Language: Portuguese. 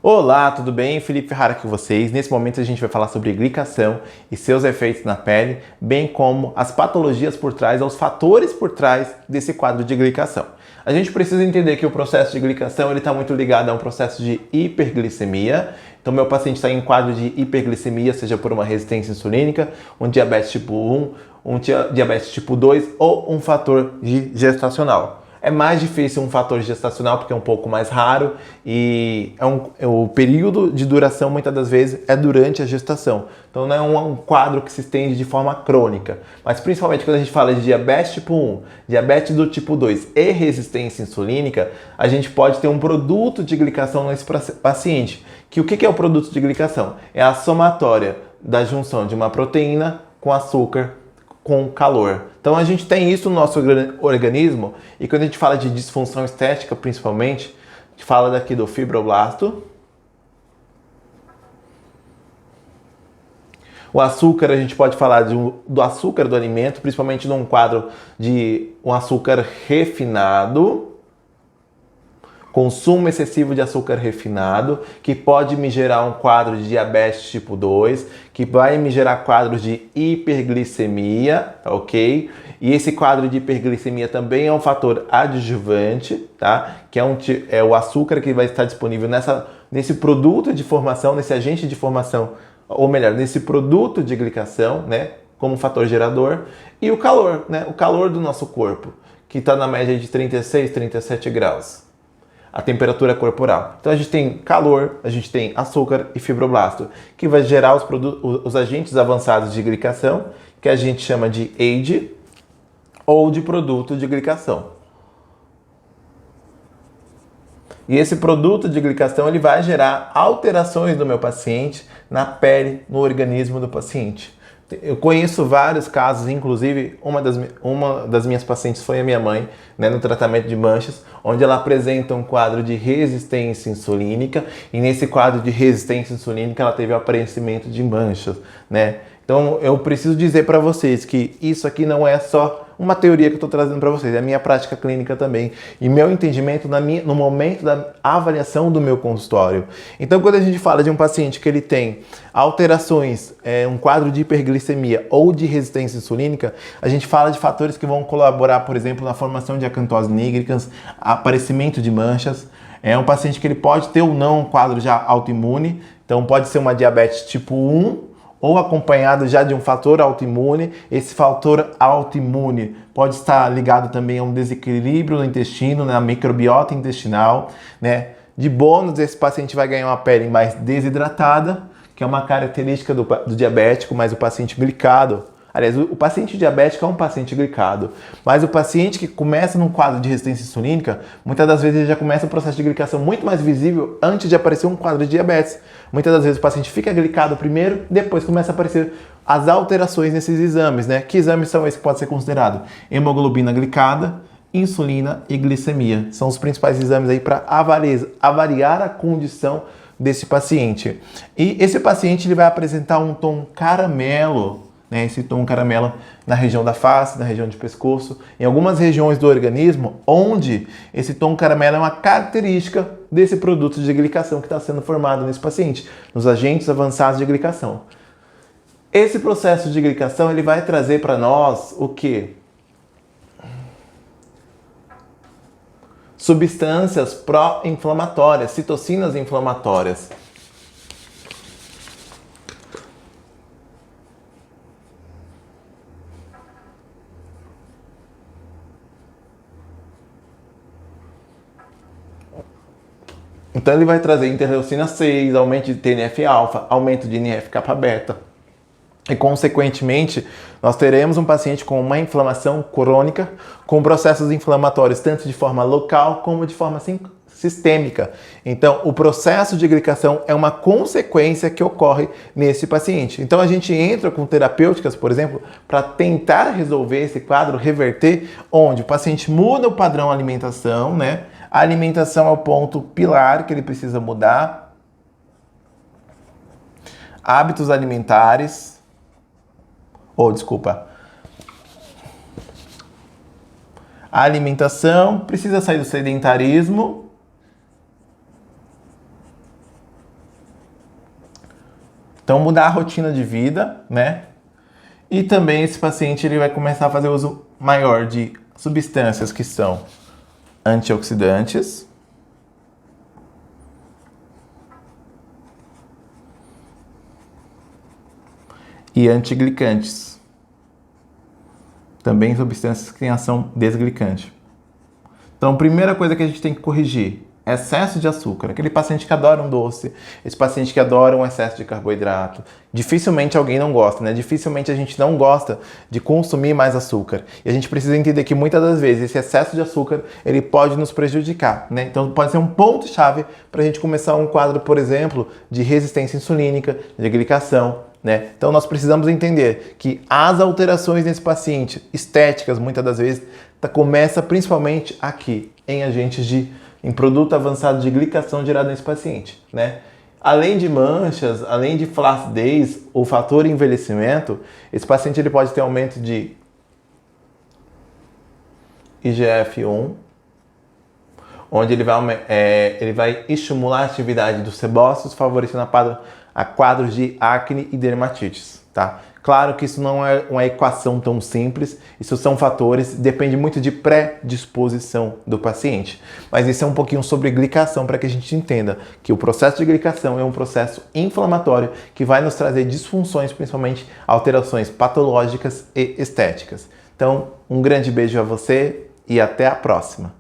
Olá, tudo bem? Felipe Ferrara aqui com vocês. Nesse momento a gente vai falar sobre glicação e seus efeitos na pele, bem como as patologias por trás, os fatores por trás desse quadro de glicação. A gente precisa entender que o processo de glicação está muito ligado a um processo de hiperglicemia. Então, meu paciente está em quadro de hiperglicemia, seja por uma resistência insulínica, um diabetes tipo 1, um diabetes tipo 2 ou um fator gestacional. É mais difícil um fator gestacional porque é um pouco mais raro e o período de duração muitas das vezes é durante a gestação. Então não é um quadro que se estende de forma crônica. Mas principalmente quando a gente fala de diabetes tipo 1, diabetes do tipo 2 e resistência insulínica, a gente pode ter um produto de glicação nesse paciente. O que é o produto de glicação? É a somatória da junção de uma proteína com açúcar com calor. Então a gente tem isso no nosso organismo e quando a gente fala de disfunção estética, principalmente, a gente fala daqui do fibroblasto. O açúcar, a gente pode falar do açúcar do alimento, principalmente num quadro de um açúcar refinado. Consumo excessivo de açúcar refinado, que pode me gerar um quadro de diabetes tipo 2, que vai me gerar quadros de hiperglicemia, ok? E esse quadro de hiperglicemia também é um fator adjuvante, tá? Que é o açúcar que vai estar disponível nesse produto de formação, nesse agente de formação, ou melhor, nesse produto de glicação, né? Como fator gerador. E o calor, né? O calor do nosso corpo, que está na média de 36, 37 graus. A temperatura corporal. Então a gente tem calor, a gente tem açúcar e fibroblasto, que vai gerar os agentes avançados de glicação, que a gente chama de AIDE ou de produto de glicação. E esse produto de glicação ele vai gerar alterações no meu paciente, na pele, no organismo do paciente. Eu conheço vários casos, inclusive uma das minhas pacientes foi a minha mãe, né, no tratamento de manchas, onde ela apresenta um quadro de resistência insulínica e nesse quadro de resistência insulínica ela teve o aparecimento de manchas, né? Então eu preciso dizer para vocês que isso aqui não é só uma teoria que eu estou trazendo para vocês, é a minha prática clínica também e meu entendimento no momento da avaliação do meu consultório. Então quando a gente fala de um paciente que ele tem alterações, um quadro de hiperglicemia ou de resistência insulínica, a gente fala de fatores que vão colaborar, por exemplo, na formação de acantose nigricans, aparecimento de manchas. É um paciente que ele pode ter ou não um quadro já autoimune, então pode ser uma diabetes tipo 1, ou acompanhado já de um fator autoimune. Esse fator autoimune pode estar ligado também a um desequilíbrio no intestino, na microbiota intestinal, né? De bônus, esse paciente vai ganhar uma pele mais desidratada, que é uma característica do diabético, mas o paciente glicado. Aliás, o paciente diabético é um paciente glicado, mas o paciente que começa num quadro de resistência insulínica, muitas das vezes ele já começa um processo de glicação muito mais visível antes de aparecer um quadro de diabetes. Muitas das vezes o paciente fica glicado primeiro, depois começa a aparecer as alterações nesses exames, né? Que exames são esses que podem ser considerados? Hemoglobina glicada, insulina e glicemia. São os principais exames aí para avaliar a condição desse paciente. E esse paciente ele vai apresentar um tom caramelo, né, esse tom caramelo na região da face, na região de pescoço, em algumas regiões do organismo, onde esse tom caramelo é uma característica desse produto de glicação que está sendo formado nesse paciente, nos agentes avançados de glicação. Esse processo de glicação ele vai trazer para nós o quê? Substâncias pró-inflamatórias, citocinas inflamatórias. Então ele vai trazer interleucina 6, aumento de TNF-alfa, aumento de NF-kappa-beta. E, consequentemente, nós teremos um paciente com uma inflamação crônica, com processos inflamatórios tanto de forma local como de forma sistêmica. Então, o processo de glicação é uma consequência que ocorre nesse paciente. Então, a gente entra com terapêuticas, por exemplo, para tentar resolver esse quadro, reverter, onde o paciente muda o padrão de alimentação, né? A alimentação é o ponto pilar que ele precisa mudar. Hábitos alimentares. A alimentação precisa sair do sedentarismo. Então mudar a rotina de vida, né? E também esse paciente ele vai começar a fazer uso maior de substâncias que são antioxidantes e antiglicantes. Também substâncias que têm ação desglicante. Então, primeira coisa que a gente tem que corrigir: excesso de açúcar. Aquele paciente que adora um doce, esse paciente que adora um excesso de carboidrato. Dificilmente alguém não gosta, né? Dificilmente a gente não gosta de consumir mais açúcar. E a gente precisa entender que muitas das vezes esse excesso de açúcar, ele pode nos prejudicar, né? Então pode ser um ponto-chave para a gente começar um quadro, por exemplo, de resistência insulínica, de glicação, né? Então nós precisamos entender que as alterações nesse paciente, estéticas muitas das vezes, começa principalmente aqui, em produto avançado de glicação gerado nesse paciente, né? Além de manchas, além de flacidez, o fator envelhecimento, esse paciente ele pode ter aumento de IGF-1, onde ele vai estimular a atividade dos sebócitos, favorecendo a quadros de acne e dermatites, tá? Claro que isso não é uma equação tão simples, isso são fatores, depende muito de predisposição do paciente. Mas isso é um pouquinho sobre glicação, para que a gente entenda que o processo de glicação é um processo inflamatório que vai nos trazer disfunções, principalmente alterações patológicas e estéticas. Então, um grande beijo a você e até a próxima!